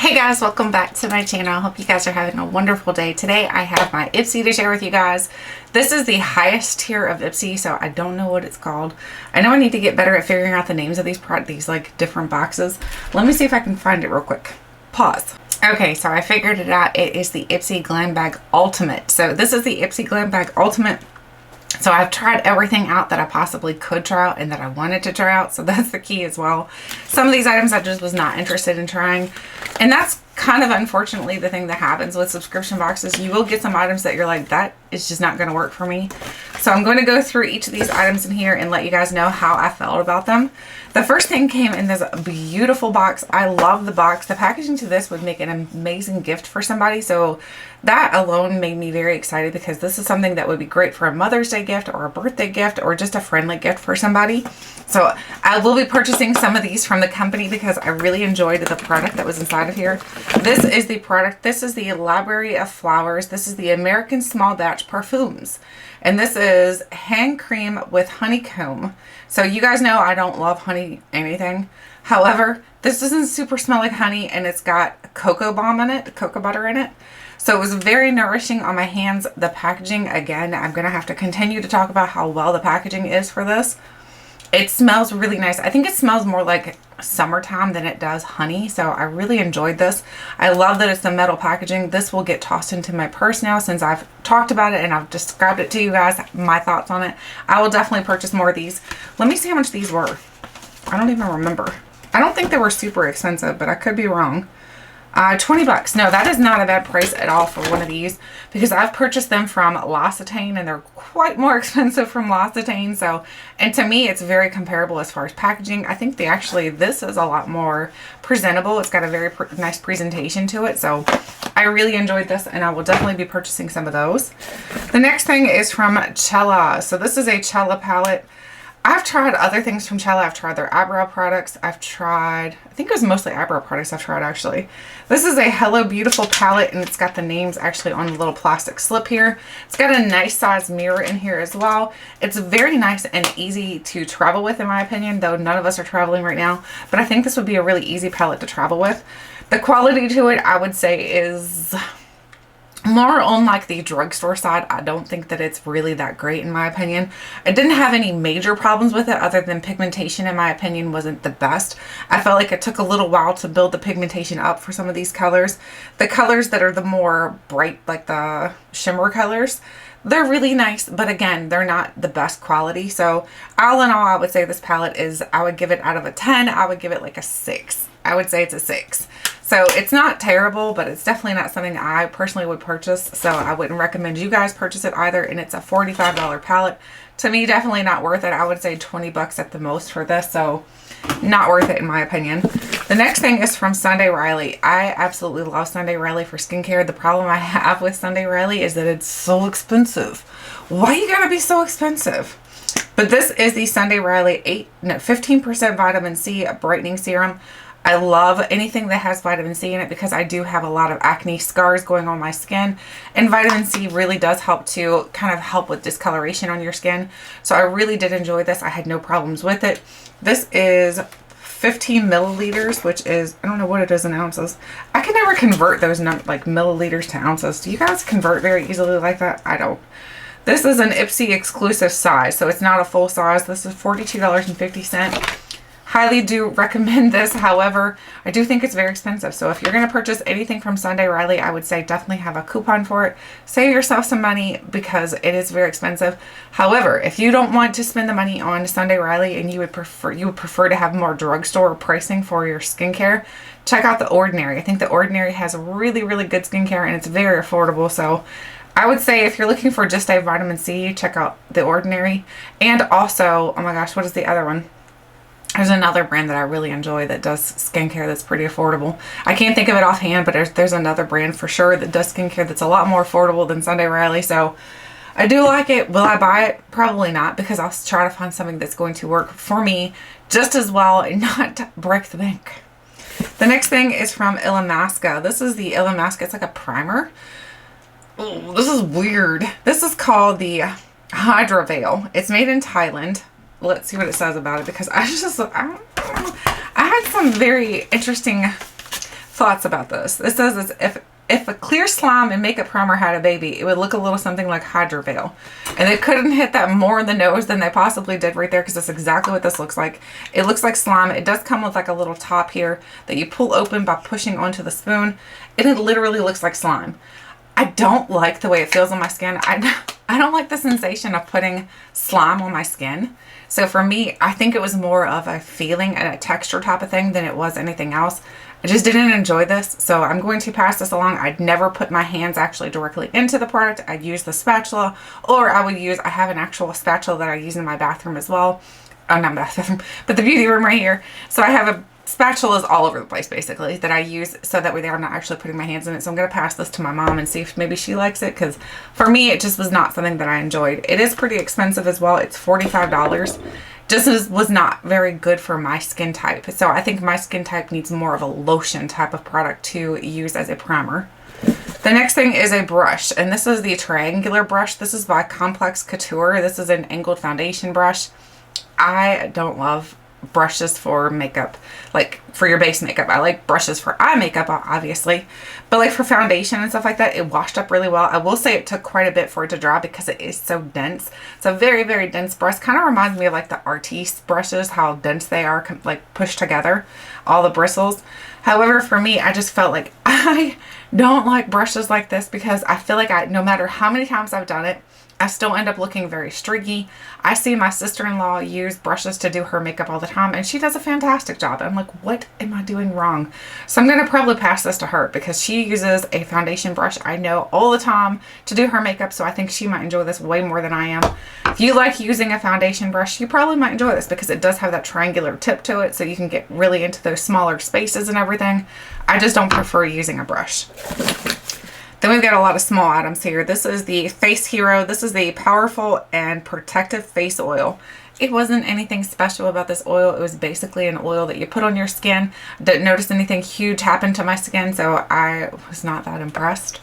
Hey guys, welcome back to my channel. I hope you guys are having a wonderful day. Today I have my Ipsy to share with you guys. This is the highest tier of Ipsy, so I don't know what it's called. I know I need to get better at figuring out the names of these like different boxes. Let me see if I can find it real quick. Pause. Okay, so I figured it out. It is the Ipsy Glam Bag Ultimate. So this is the Ipsy Glam Bag Ultimate. So I've tried everything out that I possibly could try out and that I wanted to try out. So that's the key as well. Some of these items I just was not interested in trying. And that's kind of unfortunately the thing that happens with subscription boxes. You will get some items that you're like, that is just not going to work for me. So I'm going to go through each of these items in here and let you guys know how I felt about them. The first thing came in this beautiful box. I love the box. The packaging to this would make an amazing gift for somebody. So that alone made me very excited because this is something that would be great for a Mother's Day gift or a birthday gift or just a friendly gift for somebody. So I will be purchasing some of these from the company because I really enjoyed the product that was inside of here. This is the product. This is the Library of Flowers. This is the American Small Batch Parfums. And this is hand cream with honeycomb. So you guys know I don't love honey anything. However, this doesn't super smell like honey and it's got cocoa balm in it, cocoa butter in it. So it was very nourishing on my hands. The packaging, again, I'm going to have to continue to talk about how well the packaging is for this. It smells really nice. I think it smells more like summertime than it does honey. So I really enjoyed this. I love that it's the metal packaging. This will get tossed into my purse now since I've talked about it and I've described it to you guys, my thoughts on it. I will definitely purchase more of these. Let me see how much these were. I don't even remember. I don't think they were super expensive, but I could be wrong. 20 bucks. No, that is not a bad price at all for one of these because I've purchased them from L'Occitane and they're quite more expensive from L'Occitane. So, and to me, it's very comparable as far as packaging. I think this is a lot more presentable. It's got a very nice presentation to it. So I really enjoyed this and I will definitely be purchasing some of those. The next thing is from Chella. So this is a Chella palette. I've tried other things from Chella. I've tried their eyebrow products. I think it was mostly eyebrow products I've tried actually. This is a Hello Beautiful palette and it's got the names actually on the little plastic slip here. It's got a nice size mirror in here as well. It's very nice and easy to travel with in my opinion, though none of us are traveling right now. But I think this would be a really easy palette to travel with. The quality to it I would say is more on like the drugstore side. I don't think that it's really that great in my opinion. I didn't have any major problems with it other than pigmentation in my opinion wasn't the best. I felt like it took a little while to build the pigmentation up for some of these colors. The colors that are the more bright, like the shimmer colors, they're really nice, but again, they're not the best quality. So all in all, I would say this palette is, I would give it out of a 10, I would give it like a 6. I would say it's a 6. So it's not terrible, but it's definitely not something I personally would purchase. So I wouldn't recommend you guys purchase it either. And it's a $45 palette. To me, definitely not worth it. I would say 20 bucks at the most for this. So not worth it in my opinion. The next thing is from Sunday Riley. I absolutely love Sunday Riley for skincare. The problem I have with Sunday Riley is that it's so expensive. Why you gotta be so expensive? But this is the Sunday Riley 15% vitamin C brightening serum. I love anything that has vitamin C in it because I do have a lot of acne scars going on my skin, and vitamin C really does help to kind of help with discoloration on your skin. So I really did enjoy this. I had no problems with it. This is 15 milliliters, which is, I don't know what it is in ounces. I can never convert those like milliliters to ounces. Do you guys convert very easily like that? I don't. This is an Ipsy exclusive size, so it's not a full size. This is $42.50. Highly do recommend this. However, I do think it's very expensive. So if you're going to purchase anything from Sunday Riley, I would say definitely have a coupon for it. Save yourself some money because it is very expensive. However, if you don't want to spend the money on Sunday Riley and you would prefer to have more drugstore pricing for your skincare, check out The Ordinary. I think The Ordinary has really, really good skincare and it's very affordable. So I would say if you're looking for just a vitamin C, check out The Ordinary. And also, oh my gosh, what is the other one? There's another brand that I really enjoy that does skincare that's pretty affordable. I can't think of it offhand, but there's another brand for sure that does skincare that's a lot more affordable than Sunday Riley. So I do like it. Will I buy it? Probably not, because I'll try to find something that's going to work for me just as well and not break the bank. The next thing is from Illamasqua. This is the Illamasqua. It's like a primer. Oh, this is weird. This is called the Hydra Veil. It's made in Thailand. Let's see what it says about it because I had some very interesting thoughts about this. This says if a clear slime and makeup primer had a baby, it would look a little something like Hydra Veil. And they couldn't hit that more in the nose than they possibly did right there, because that's exactly what this looks like. It looks like slime. It does come with like a little top here that you pull open by pushing onto the spoon, and it literally looks like slime. I don't like the way it feels on my skin. I don't like the sensation of putting slime on my skin. So for me, I think it was more of a feeling and a texture type of thing than it was anything else. I just didn't enjoy this, so I'm going to pass this along. I'd never put my hands actually directly into the product. I'd use the spatula, or I have an actual spatula that I use in my bathroom as well. Oh, not bathroom, but the beauty room right here. So I have a spatulas all over the place basically that I use, so that way I'm not actually putting my hands in it. So I'm going to pass this to my mom and see if maybe she likes it, because for me it just was not something that I enjoyed. It is pretty expensive as well. It's $45. Just was not very good for my skin type. So I think my skin type needs more of a lotion type of product to use as a primer. The next thing is a brush, and this is the triangular brush. This is by Complex Couture. This is an angled foundation brush. I don't love brushes for makeup, like for your base makeup. I like brushes for eye makeup, obviously, but like for foundation and stuff like that, it washed up really well. I will say it took quite a bit for it to dry because it is so dense. It's a very, very dense brush. Kind of reminds me of like the Artiste brushes, how dense they are, like pushed together, all the bristles. However, for me, I just felt like I don't like brushes like this, because I feel like no matter how many times I've done it, I still end up looking very streaky. I see my sister-in-law use brushes to do her makeup all the time, and she does a fantastic job. I'm like, what am I doing wrong? So I'm going to probably pass this to her, because she uses a foundation brush, I know, all the time to do her makeup. So I think she might enjoy this way more than I am. If you like using a foundation brush, you probably might enjoy this, because it does have that triangular tip to it, so you can get really into those smaller spaces and everything. I just don't prefer using a brush. Then we've got a lot of small items here. This is the Face Hero. This is the Powerful and Protective Face Oil. It wasn't anything special about this oil. It was basically an oil that you put on your skin. Didn't notice anything huge happen to my skin, so I was not that impressed.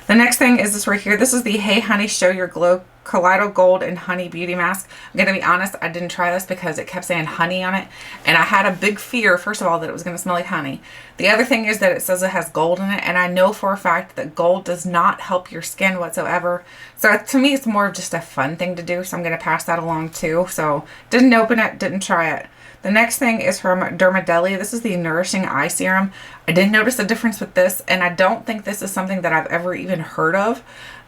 The next thing is this right here. This is the Hey Honey Show Your Glow Colloidal Gold and Honey Beauty Mask. I'm going to be honest, I didn't try this because it kept saying honey on it, and I had a big fear, first of all, that it was going to smell like honey. The other thing is that it says it has gold in it, and I know for a fact that gold does not help your skin whatsoever. So to me, it's more of just a fun thing to do, so I'm going to pass that along too. So didn't open it, didn't try it. The next thing is from Dermadeli. This is the Nourishing Eye Serum. I didn't notice a difference with this, and I don't think this is something that I've ever even heard of.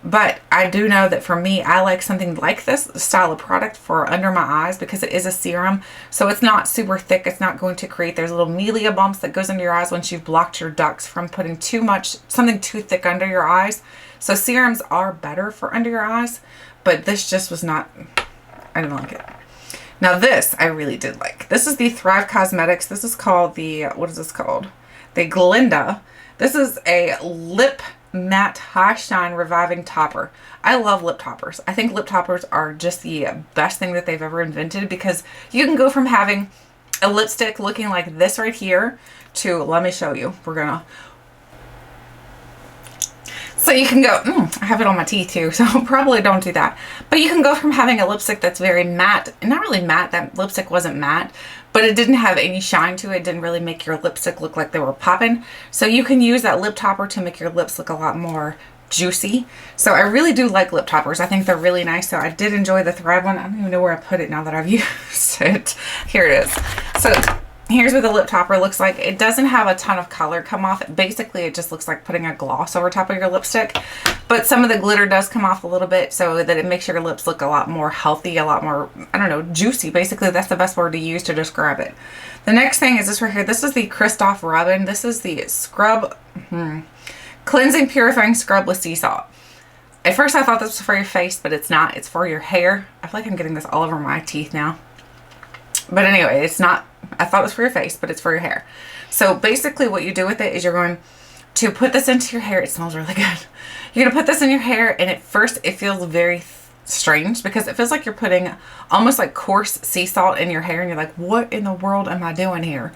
But I do know that for me, I like something like this style of product for under my eyes, because it is a serum. So it's not super thick. It's not going to create those little melia bumps that goes under your eyes once you've blocked your ducts from putting something too thick under your eyes. So serums are better for under your eyes, but this just was not, I didn't like it. Now this I really did like. This is the Thrive Causemetics. This is called the, what is this called? The Glinda. This is a lip matte high shine reviving topper. I love lip toppers. I think lip toppers are just the best thing that they've ever invented, because you can go from having a lipstick looking like this right here to, let me show you. So you can go, I have it on my teeth too, so probably don't do that. But you can go from having a lipstick that's very matte, not really matte, that lipstick wasn't matte, but it didn't have any shine to it. It didn't really make your lipstick look like they were popping. So you can use that lip topper to make your lips look a lot more juicy. So I really do like lip toppers. I think they're really nice. So I did enjoy the Thrive one. I don't even know where I put it now that I've used it. Here it is. So here's what the lip topper looks like. It doesn't have a ton of color come off. Basically, it just looks like putting a gloss over top of your lipstick. But some of the glitter does come off a little bit, so that it makes your lips look a lot more healthy, a lot more, I don't know, juicy. Basically, that's the best word to use to describe it. The next thing is this right here. This is the Christophe Rub-In. This is the Scrub, Cleansing Purifying Scrub with Sea Salt. At first, I thought this was for your face, but it's not. It's for your hair. I feel like I'm getting this all over my teeth now. But anyway, it's not. I thought it was for your face, but it's for your hair. So basically what you do with it is you're going to put this into your hair. It smells really good. You're going to put this in your hair, and at first it feels very strange, because it feels like you're putting almost like coarse sea salt in your hair, and you're like, what in the world am I doing here?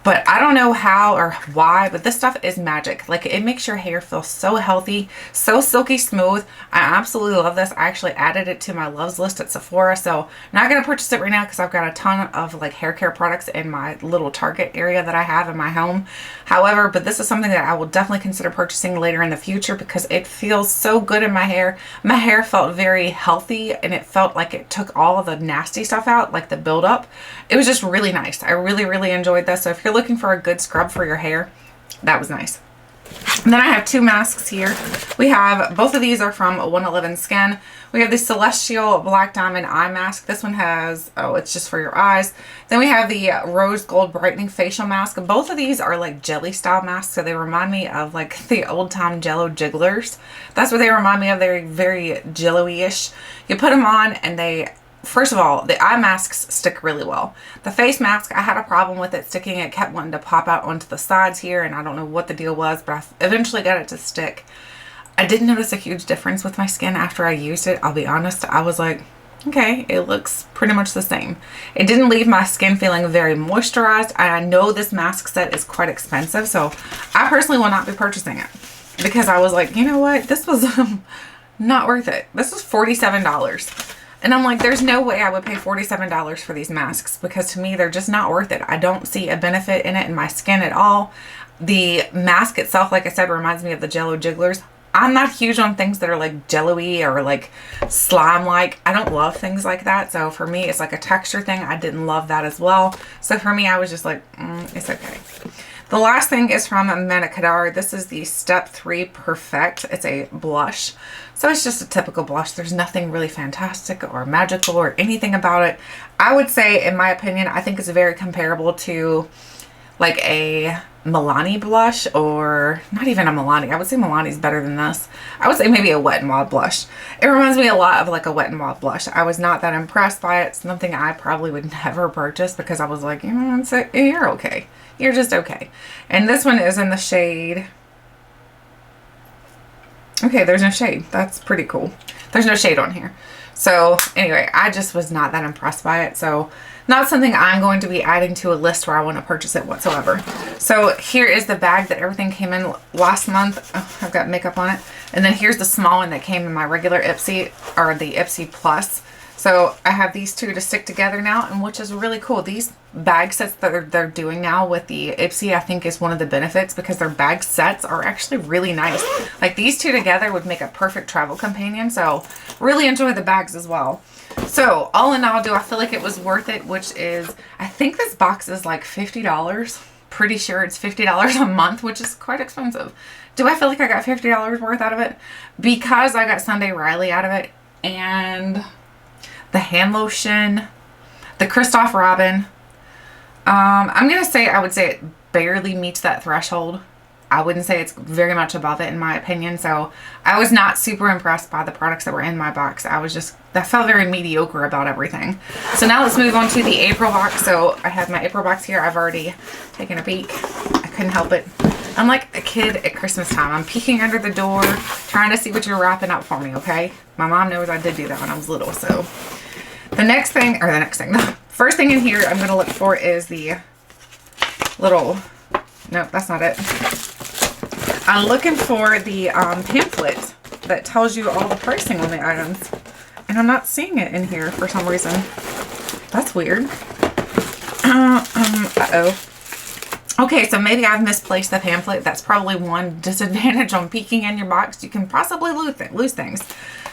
But I don't know how or why, but this stuff is magic. Like, it makes your hair feel so healthy, so silky smooth. I absolutely love this. I actually added it to my loves list at Sephora. So I'm not going to purchase it right now because I've got a ton of like hair care products in my little Target area that I have in my home. However, but this is something that I will definitely consider purchasing later in the future because it feels so good in my hair. My hair felt very healthy and it felt like it took all of the nasty stuff out, like the buildup. It was just really nice. I really, really enjoyed this. So if you're looking for a good scrub for your hair, that was nice. And then I have two masks here. We have, both of these are from 111 Skin. We have the Celestial Black Diamond Eye Mask. This one has, oh, it's just for your eyes. Then we have the Rose Gold Brightening Facial Mask. Both of these are like jelly style masks, so they remind me of like the old time Jello jigglers. That's what they remind me of. They're very jello-ish. You put them on and they, first of all, the eye masks stick really well. The face mask, I had a problem with it sticking. It kept wanting to pop out onto the sides here, and I don't know what the deal was, but I eventually got it to stick. I did notice a huge difference with my skin after I used it. I'll be honest, I was like, okay, it looks pretty much the same. It didn't leave my skin feeling very moisturized. I know this mask set is quite expensive, so I personally will not be purchasing it because I was like, you know what? This was not worth it. This was $47. And I'm like, there's no way I would pay $47 for these masks because to me, they're just not worth it. I don't see a benefit in it in my skin at all. The mask itself, like I said, reminds me of the Jello jigglers. I'm not huge on things that are like jello-y or like slime-like. I don't love things like that. So for me, it's like a texture thing. I didn't love that as well. So for me, I was just like, it's okay. The last thing is from Manna Kadar. This is the Step 3 Perfect. It's a blush. So it's just a typical blush. There's nothing really fantastic or magical or anything about it. I would say, in my opinion, I think it's very comparable to like a Milani blush, or not even a Milani. I would say Milani's better than this. I would say maybe a Wet n Wild blush. It reminds me a lot of like a Wet n Wild blush. I was not that impressed by it. It's something I probably would never purchase because I was like, you know, you're okay. You're just okay. And this one is in the shade. Okay, there's no shade. That's pretty cool. There's no shade on here. So anyway, I just was not that impressed by it. So not something I'm going to be adding to a list where I want to purchase it whatsoever. So here is the bag that everything came in last month. Oh, I've got makeup on it. And then here's the small one that came in my regular Ipsy, or the Ipsy Plus. So I have these two to stick together now, and which is really cool. These bag sets that they're doing now with the Ipsy, I think is one of the benefits because their bag sets are actually really nice. Like these two together would make a perfect travel companion. So really enjoy the bags as well. So all in all, do I feel like it was worth it? Which is, I think this box is like $50. Pretty sure it's $50 a month, which is quite expensive. Do I feel like I got $50 worth out of it? Because I got Sunday Riley out of it, and the hand lotion, the Christophe Robin. I'm going to say, I would say it barely meets that threshold. I wouldn't say it's very much above it in my opinion. So I was not super impressed by the products that were in my box. I felt very mediocre about everything. So now let's move on to the April box. So I have my April box here. I've already taken a peek. I couldn't help it. I'm like a kid at Christmas time. I'm peeking under the door, trying to see what you're wrapping up for me, okay? My mom knows I did do that when I was little, so. The first thing in here I'm going to look for is the little, nope, that's not it. I'm looking for the pamphlet that tells you all the pricing on the items. And I'm not seeing it in here for some reason. That's weird. Uh-oh. Okay, so maybe I've misplaced the pamphlet. That's probably one disadvantage on peeking in your box. You can possibly lose things.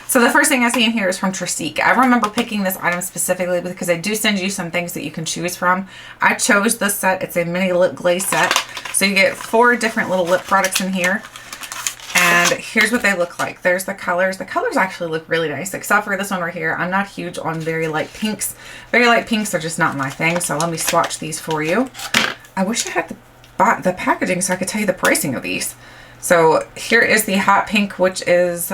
So the first thing I see in here is from Trestique. I remember picking this item specifically because they do send you some things that you can choose from. I chose this set. It's a mini lip glaze set. So you get 4 different little lip products in here. And here's what they look like. There's the colors. The colors actually look really nice, except for this one right here. I'm not huge on very light pinks. Very light pinks are just not my thing. So let me swatch these for you. I wish I had the packaging so I could tell you the pricing of these. So here is the hot pink, which is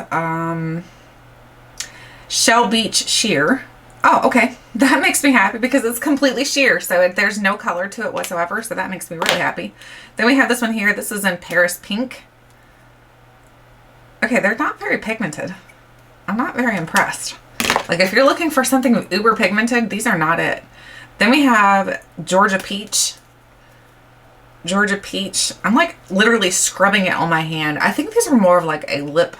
Shell Beach Sheer. Oh, okay. That makes me happy because it's completely sheer. So there's no color to it whatsoever. So that makes me really happy. Then we have this one here. This is in Paris Pink. Okay, they're not very pigmented. I'm not very impressed. Like if you're looking for something uber pigmented, these are not it. Then we have Georgia Peach. Georgia Peach. I'm like literally scrubbing it on my hand. I think these are more of like a lip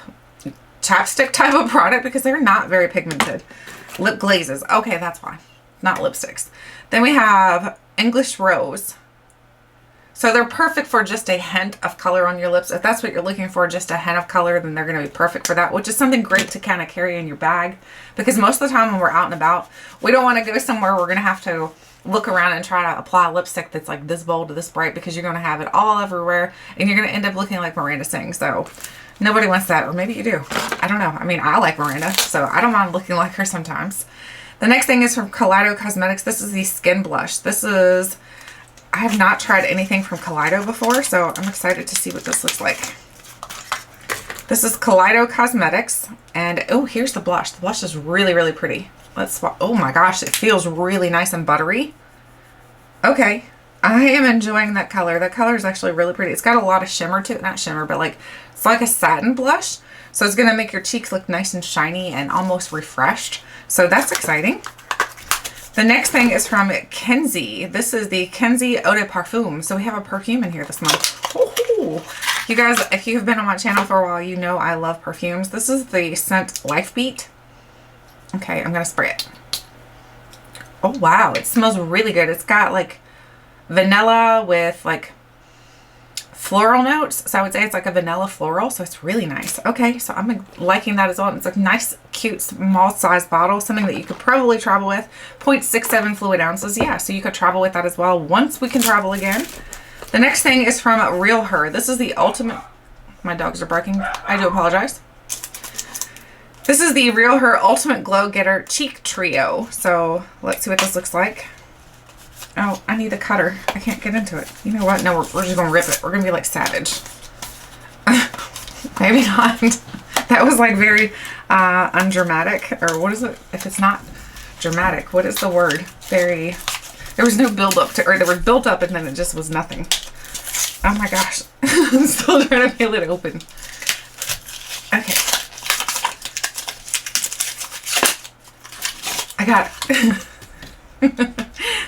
chapstick type of product because they're not very pigmented. Lip glazes. Okay, that's why. Not lipsticks. Then we have English Rose. So they're perfect for just a hint of color on your lips. If that's what you're looking for, just a hint of color, then they're going to be perfect for that, which is something great to kind of carry in your bag. Because most of the time when we're out and about, we don't want to go somewhere we're going to have to look around and try to apply lipstick that's like this bold or this bright, because you're going to have it all everywhere and you're going to end up looking like Miranda Sings. So nobody wants that, or maybe you do. I don't know. I mean, I like Miranda, so I don't mind looking like her sometimes. The next thing is from Colloidal Cosmetics. This is the Skin Blush. I have not tried anything from Colloidal before, so I'm excited to see what this looks like. This is Colloidal Cosmetics, and oh, here's the blush. The blush is really, really pretty. Let's swap. Oh my gosh, it feels really nice and buttery. Okay, I am enjoying that color. That color is actually really pretty. It's got a lot of shimmer to it. Not shimmer, but like, it's like a satin blush. So it's going to make your cheeks look nice and shiny and almost refreshed. So that's exciting. The next thing is from Kenzie. This is the Kenzie Eau de Parfum. So we have a perfume in here this month. Ooh. You guys, if you've been on my channel for a while, you know I love perfumes. This is the scent Life Beat. Okay, I'm going to spray it. Oh, wow. It smells really good. It's got like vanilla with like floral notes. So I would say it's like a vanilla floral. So it's really nice. Okay, so I'm liking that as well. It's a nice, cute, small size bottle. Something that you could probably travel with. 0.67 fluid ounces. Yeah, so you could travel with that as well once we can travel again. The next thing is from Real Her. This is the ultimate... My dogs are barking. I do apologize. This is the Real Her Ultimate Glow Getter Cheek Trio. So let's see what this looks like. Oh, I need a cutter. I can't get into it. You know what? No, we're just going to rip it. We're going to be like Savage. Maybe not. That was like very undramatic. Or what is it? If it's not dramatic, what is the word? Very... There was no build up to... Or there was built up and then it just was nothing. Oh my gosh. I'm still trying to peel it open. Okay. I got it.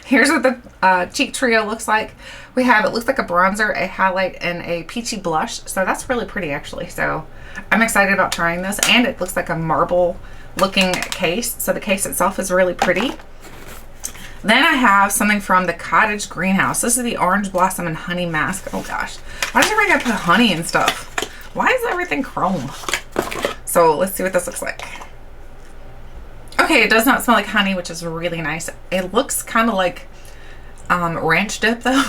Here's what the cheek trio looks like. We have, it looks like a bronzer, a highlight, and a peachy blush. So that's really pretty actually. So I'm excited about trying this. And it looks like a marble looking case. So the case itself is really pretty. Then I have something from the Cottage Greenhouse. This is the Orange Blossom and Honey Mask. Oh gosh. Why does everybody gotta put honey and stuff? Why is everything chrome? So let's see what this looks like. Okay, it does not smell like honey, which is really nice. It looks kind of like ranch dip though.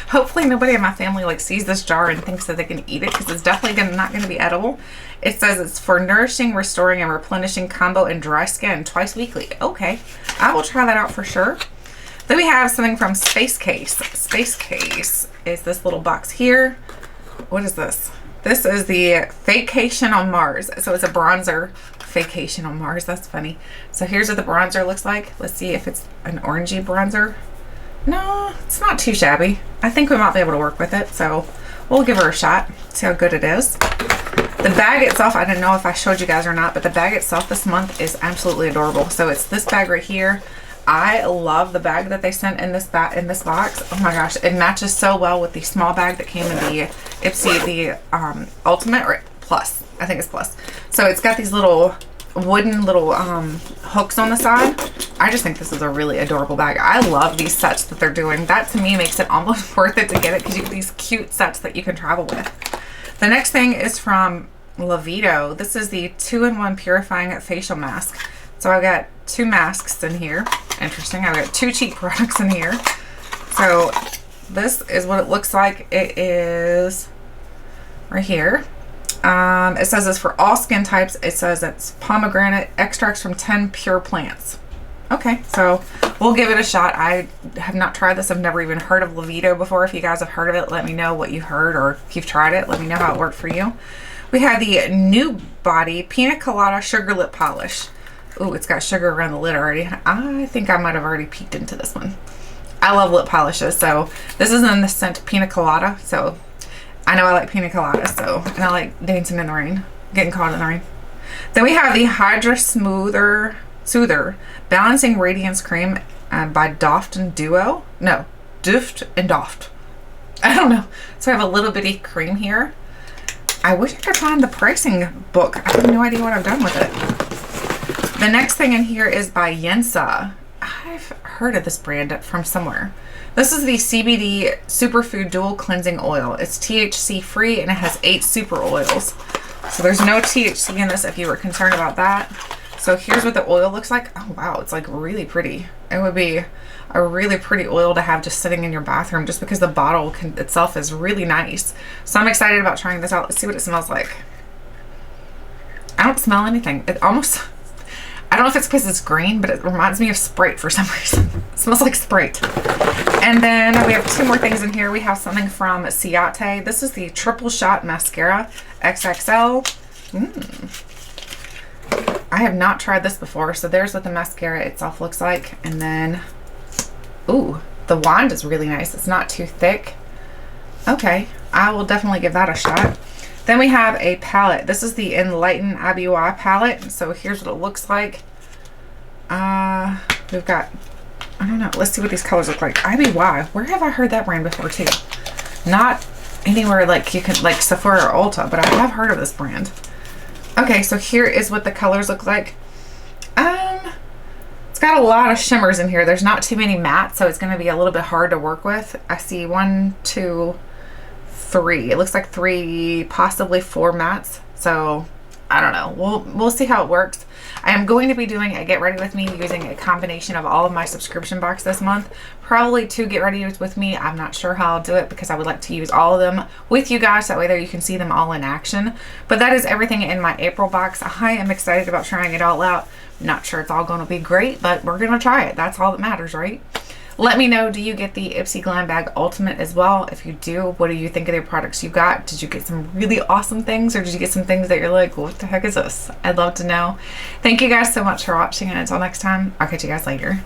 Hopefully nobody in my family like sees this jar and thinks that they can eat it, because it's definitely not going to be edible. It says it's for nourishing, restoring, and replenishing combo and dry skin twice weekly. Okay, I will try that out for sure. Then we have something from Space Case. Space Case is this little box here. What is this? This is the Vacation on Mars. So it's a bronzer. Vacation on Mars. That's funny. So here's what the bronzer looks like. Let's see if it's an orangey bronzer. No, it's not too shabby. I think we might be able to work with it. So we'll give her a shot. See how good it is. The bag itself, I didn't know if I showed you guys or not, but the bag itself this month is absolutely adorable. So it's this bag right here. I love the bag that they sent in this box. Oh my gosh, it matches so well with the small bag that came in the Ipsy, the Ultimate, or Plus. I think it's Plus. So it's got these little wooden little hooks on the side. I just think this is a really adorable bag. I love these sets that they're doing. That to me makes it almost worth it to get it, because you get these cute sets that you can travel with. The next thing is from Levito. This is the 2-in-1 Purifying Facial Mask. So I've got 2 masks in here. Interesting. I've got 2 cheek products in here. So this is what it looks like. It is right here. It says it's for all skin types. It says it's pomegranate extracts from 10 pure plants. Okay, so we'll give it a shot. I have not tried this. I've never even heard of Levito before. If you guys have heard of it, let me know what you heard, or if you've tried it, let me know how it worked for you. We have the New Body Pina Colada Sugar Lip Polish. Ooh, it's got sugar around the lid already. I think I might have already peeked into this one. I love lip polishes, so this is in the scent Pina Colada, so I know I like pina colada, so, and I like dancing in the rain, getting caught in the rain. Then we have the Hydra Soother Balancing Radiance Cream by Dofton Duo. No, Duft and Doft. I don't know. So I have a little bitty cream here. I wish I could find the pricing book. I have no idea what I've done with it. The next thing in here is by Yensa. I've heard of this brand from somewhere. This is the CBD Superfood Dual Cleansing Oil. It's THC free and it has 8 super oils. So there's no THC in this if you were concerned about that. So here's what the oil looks like. Oh wow, it's like really pretty. It would be a really pretty oil to have just sitting in your bathroom just because the bottle itself is really nice. So I'm excited about trying this out. Let's see what it smells like. I don't smell anything. It almost, I don't know if it's because it's green, but it reminds me of Sprite for some reason. It smells like Sprite. And then we have 2 more things in here. We have something from C.E.O. This is the Triple Shot Mascara XXL. I have not tried this before. So there's what the mascara itself looks like. And then, ooh, the wand is really nice. It's not too thick. Okay, I will definitely give that a shot. Then we have a palette. This is the Enlighten IBY palette. So here's what it looks like. We've got, I don't know. Let's see what these colors look like. IBY. Where have I heard that brand before too? Not anywhere like you can, like Sephora or Ulta, but I have heard of this brand. Okay, so here is what the colors look like. It's got a lot of shimmers in here. There's not too many mattes, so it's going to be a little bit hard to work with. I see 1, 2, 3. It looks like 3, possibly 4 mattes. So I don't know. We'll see how it works. I am going to be doing a get ready with me using a combination of all of my subscription box this month. Probably 2 get ready with me. I'm not sure how I'll do it because I would like to use all of them with you guys. That way there you can see them all in action. But that is everything in my April box. I am excited about trying it all out. Not sure it's all going to be great, but we're going to try it. That's all that matters, right? Let me know, do you get the Ipsy Glam Bag Ultimate as well? If you do, what do you think of the products you got? Did you get some really awesome things, or did you get some things that you're like, what the heck is this? I'd love to know. Thank you guys so much for watching, and until next time, I'll catch you guys later.